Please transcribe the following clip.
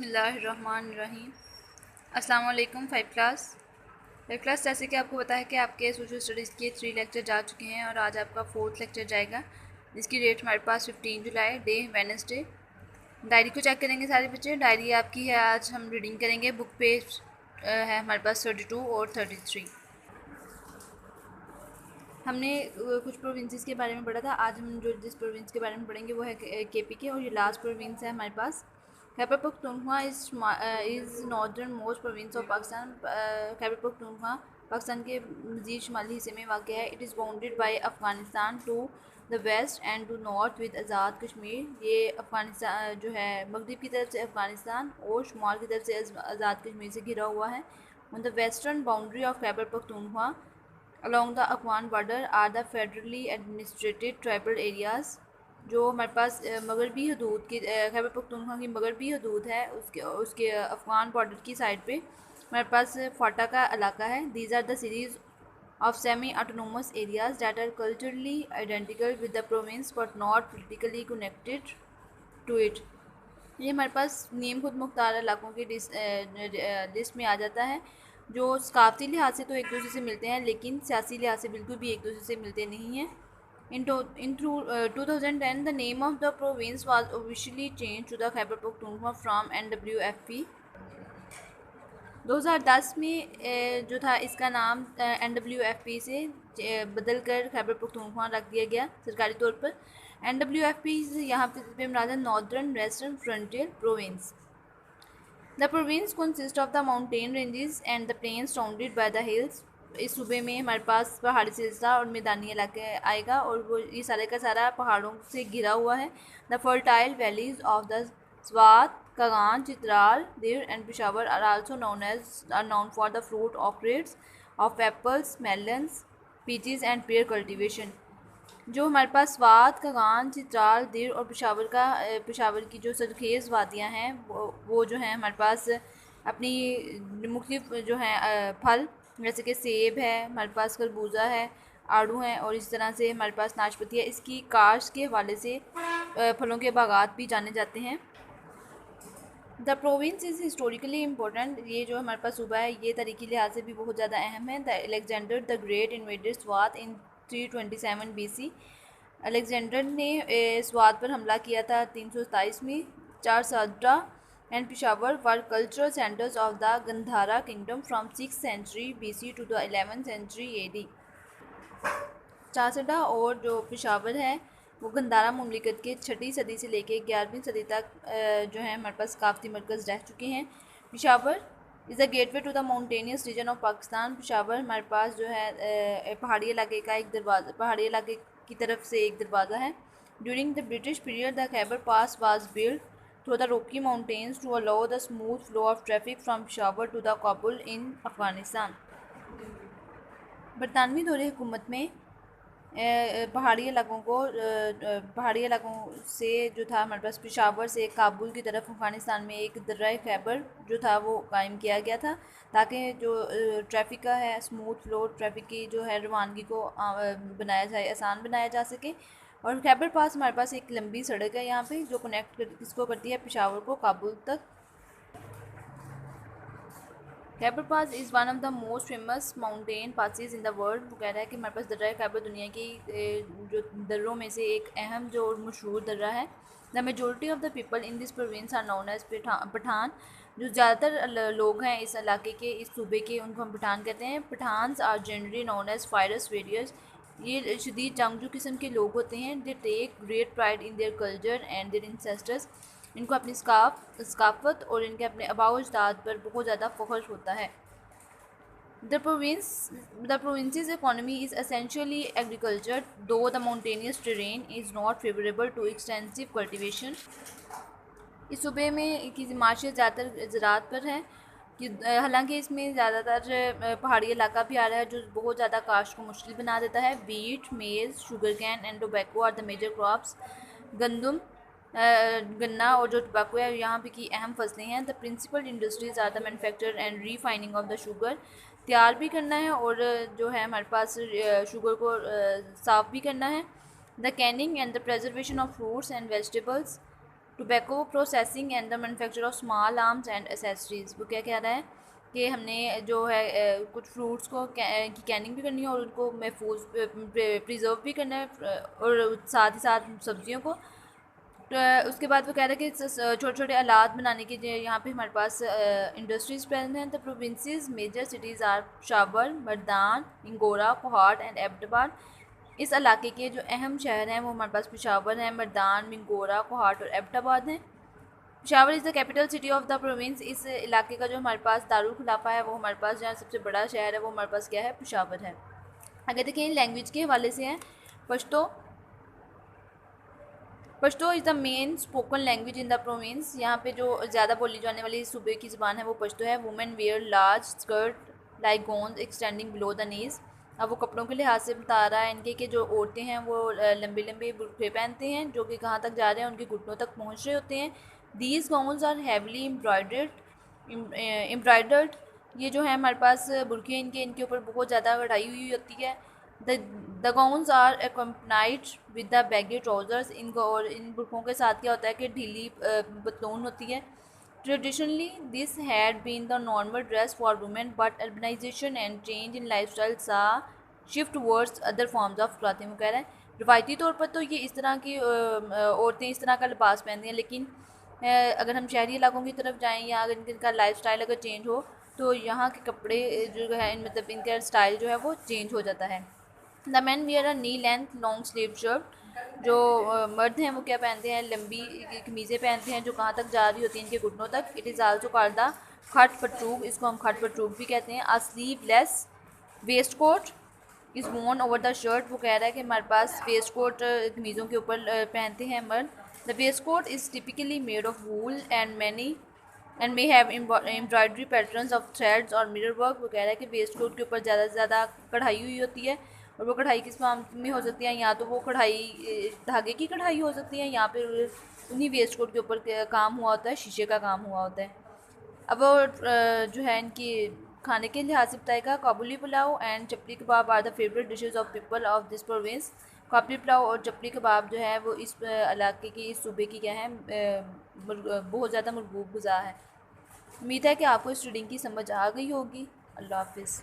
बिस्मिल्लाहिर्रहमानिर्रहीम। अस्सलाम वालेकुम। फाइव क्लास जैसे कि आपको पता है कि आपके सोशल स्टडीज़ के 3 लेक्चर जा चुके हैं और आज आपका 4th लेक्चर जाएगा, जिसकी डेट हमारे पास 15 जुलाई, डे वेडनेसडे। डायरी को चेक करेंगे सारे बच्चे। डायरी आपकी है, आज हम रीडिंग करेंगे। बुक पेज है हमारे पास 32 और 33। हमने कुछ प्रोविंसेस के बारे में पढ़ा था। आज हम जिस प्रोविंस के बारे में पढ़ेंगे वो है केपी के, और ये लास्ट प्रोविंस है हमारे पास। Khyber Pakhtunkhwa is northernmost province of Pakistan. Khyber Pakhtunkhwa Pakistan के मज़ीद शुमाली हिस्से में वाक़ है। It is bounded by Afghanistan to the west and to north with Azad Kashmir. ये अफ़गानिस्तान जो है मगरब की तरफ से अफ़गानिस्तान और शुमाल की तरफ से आज़ाद कश्मीर से घिरा हुआ है। On the western boundary of Khyber Pakhtunkhwa along the Afghan border are the federally administrated tribal areas। जो हमारे पास मगरबी हदूद की खैबर पख्तूनख्वा की मगरबी हदूद है, उसके अफ़गान बॉर्डर की साइड पे हमारे पास फाटा का इलाका है। These are the series of semi-autonomous areas that are culturally identical with the province but not politically connected to it। ये हमारे पास नीम खुद मुख्तार इलाकों की लिस्ट में आ जाता है, जो सकाफती लिहाज से तो एक दूसरे से मिलते हैं, लेकिन सियासी लिहाज से बिल्कुल भी एक दूसरे से मिलते नहीं हैं। In 2010, the name of the province was officially changed to the Khyber Pakhtunkhwa from NWFP। 2010 में जो था इसका नाम NWFP से बदल कर खैबर पख्तूनख्वा रख दिया गया सरकारी तौर पर। NWFP यहाँ पे मुराद है northern western frontier province. The province consist of the mountain ranges and the plains surrounded by the hills. इस सूबे में हमारे पास पहाड़ी सिलसिला और मैदानी इलाके आएगा, और वो ये सारे का सारा पहाड़ों से घिरा हुआ है। The fertile valleys of the Swat, Kagan, Chitral, Dir and Peshawar are also known for the fruit orchards of apples, melons, peaches and pear cultivation। जो हमारे पास स्वात, कागान, चित्राल, दिर और पेशावर की जो सरखेज़ वादियाँ हैं, वो जो हैं हमारे पास अपनी मुख्तलिफ जो हैं फल, जैसे कि सेब है, हमारे पास खरबूजा है, आड़ू हैं, और इस तरह से हमारे पास नाशपाती है। इसकी काश्त के हवाले से फलों के बागात भी जाने जाते हैं। The province is historically important. ये जो हमारे पास सूबा है ये तारीखी लिहाज से भी बहुत ज़्यादा अहम है। The Alexander the great invaded Swat in 327 BC। Alexander ने स्वात पर हमला किया था 327 में। Charsadda and Peshawar were cultural centers of the Gandhara kingdom from 6th century BC to the 11th century AD। Charsadda और जो पेशावर है वो गंधारा ममलिकत के 6वीं सदी से लेके 11वीं सदी तक जो है हमारे पास सकाफती मरकज़ रह चुके हैं। Peshawar is a gateway to the mountainous region of Pakistan. Peshawar हमारे पास जो है पहाड़ी इलाके का एक दरवाज़ा, पहाड़ी इलाके की तरफ से एक दरवाज़ा है। During the British period the Khyber pass was build through the rocky mountains to allow the smooth flow of traffic from Peshawar to the Kabul in Afghanistan. बरतानवी दौरे हुकूमत में पहाड़ी इलाकों से जो था हमारे पास पेशावर से काबुल की तरफ अफ़गानिस्तान में एक दर्रा खैबर जो था वो कायम किया गया था, ताकि जो ट्रैफिक का है स्मूथ फ्लो, ट्रैफिक की जो है रवानगी को बनाया जाए, आसान बनाया जा सके। और खैबर पास हमारे पास एक लंबी सड़क है यहाँ पे जो इसको करती है पेशावर को काबुल तक। Khyber pass is one of the most famous mountain passes in the world. वो कह रहा है कि हमारे पास दर्रा खैबर दुनिया की जो दर्रों में से एक अहम जो मशहूर दर्रा है। The majority of the people in this province are known as Pathan. जो ज़्यादातर लोग हैं इस इलाके के, इस सूबे के, उनको हम पठान कहते हैं। Pathans are generally known as fierce warriors. ये शदीद जंगजू किस्म के लोग होते हैं। They take great pride in their culture and their ancestors. इनको अपनी सकाफत और इनके अपने आबाओ अजदाद पर बहुत ज़्यादा फ़ख्र होता है। The province's economy is essentially agriculture, though the mountainous terrain is not favorable to extensive cultivation। इस सूबे में की माशियत ज़्यादातर ज़राअत पर है, कि हालांकि इसमें ज़्यादातर पहाड़ी इलाका भी आ रहा है जो बहुत ज़्यादा काश्त को मुश्किल बना देता है। Wheat, maize, sugar cane and tobacco are the major crops. गंदम, गन्ना और जो टोबैको है यहाँ पे की अहम फसलें हैं। The principal industries are the manufacture and refining of the sugar. तैयार भी करना है और जो है हमारे पास शुगर को साफ़ भी करना है। The Canning and the preservation of fruits and vegetables. Tobacco processing and the manufacture of small arms and accessories. वो क्या कह रहा है कि हमने जो है कुछ फ्रूट्स को की कैनिंग भी करनी है और उनको महफूज प्रिजर्व भी करना है, और साथ ही साथ सब्जियों को। तो उसके बाद वो कह रहा है कि छोटे छोटे आलात बनाने के लिए यहाँ पे हमारे पास इंडस्ट्रीज़ प्रेजेंट हैं। The provinces major cities are Peshawar, Mardan, Mingora, Kohat and Abbottabad. इस इलाके के जो अहम शहर हैं वो हमारे पास पेशावर हैं, मर्दान, मिंगोरा, कोहाट और एबटाबाद हैं। Peshawar is the capital city of the province. इस इलाके का जो हमारे पास दारुल खुलाफा है वो हमारे पास जहाँ सबसे बड़ा शहर है वो हमारे पास क्या है, पेशावर है। अगर देखें लैंग्वेज के हवाले से है, Pashto Pashto is the main spoken language in the province. यहाँ पे जो ज़्यादा बोली जाने वाली सूबे की ज़बान है वो पश्तो है। Women wear large skirt like gowns extending below the knees. अब वो कपड़ों के लिहाज से बता रहा है इनके कि जो औरतें हैं वो लंबे लंबे बुर्के पहनते हैं जो कि कहाँ तक जा रहे हैं, उनके घुटनों तक पहुँच रहे होते हैं। These gowns are heavily embroidered. ये जो है हमारे पास बुर्के इनके इनके ऊपर बहुत ज़्यादा कढ़ाई हुई होती है। The gowns are accompanied with the baggy trousers. इनको और इन बुर्कों के साथ क्या होता है कि ढीली पतलून होती है। Traditionally this had been the normal dress for women but urbanisation and change in life style saw shift towards other forms of clothing. कह रहे हैं रिवायती तौर पर तो ये इस तरह की औरतें इस तरह का लिबास पहनती हैं, लेकिन अगर हम शहरी इलाकों की तरफ जाएँ या अगर इनका लाइफ स्टाइल अगर चेंज हो तो यहाँ के कपड़े जो है मतलब इनका स्टाइल जो है वो चेंज हो जाता है। The man wear a knee length long sleeve shirt. जो मर्द हैं वो क्या पहनते हैं, लंबी कमीज़ें पहनते हैं जो कहाँ तक जा रही होती हैं, इनके घुटनों तक। It is also called the khat partug. इसको हम खट पटरूग भी कहते हैं। A sleeveless waistcoat is worn over the shirt. वो कह रहा है कि हमारे पास वेस्ट कोट कमीज़ों के ऊपर पहनते हैं मर्द। The waistcoat is typically made of wool and may have embroidery patterns of threads और मिरर वर्क। वो कह रहा है कि वेस्ट कोट के ऊपर ज़्यादा से ज़्यादा कढ़ाई हुई होती है, और वो कढ़ाई किस फॉर्म में हो सकती है, या तो वो कढ़ाई धागे की कढ़ाई हो सकती है, यहाँ पे उन्हीं वेस्ट कोट के ऊपर काम हुआ होता है, शीशे का काम हुआ होता है। अब वो जो है इनकी खाने के लिहाज से बताएगा Kabuli pulao and chapli kebab are the favourite dishes of people of this province. Kabuli pulao और चपली कबाब जो है वो इस इलाके की, इस सूबे की क्या है, बहुत ज़्यादा मकबूल गुज़ा है। उम्मीद है कि आपको इस रीडिंग की समझ आ गई होगी। अल्लाह हाफिज़।